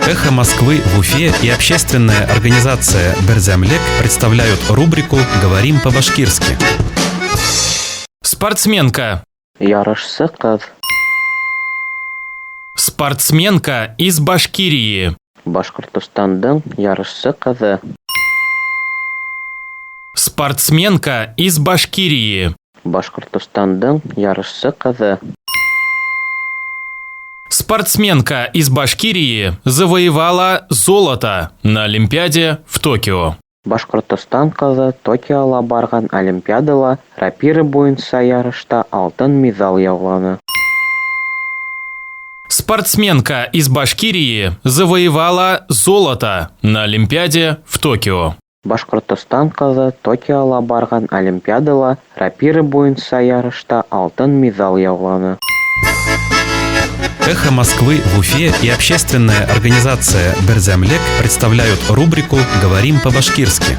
«Эхо Москвы» в Уфе и общественная организация «Берзямлек» представляют рубрику «Говорим по-башкирски». Спортсменка. Ярышсы кыз. Спортсменка из Башкирии. Башкортостандың ярышсы кызы. Спортсменка из Башкирии. Башкортостандың ярышсы кызы. Спортсменка из Башкирии завоевала золото на Олимпиаде в Токио. Башкортостан кызы Токиоға барған Олимпиадала рапира бойынша ярышта алтын медаль яуланы. Спортсменка из Башкирии завоевала золото на Олимпиаде в Токио. Башкортостан кызы Токиоға барған Олимпиадала рапира бойынша ярышта алтын медаль яуланы. «Эхо Москвы» в Уфе и общественная организация «Берзямлек» представляют рубрику «Говорим по-башкирски».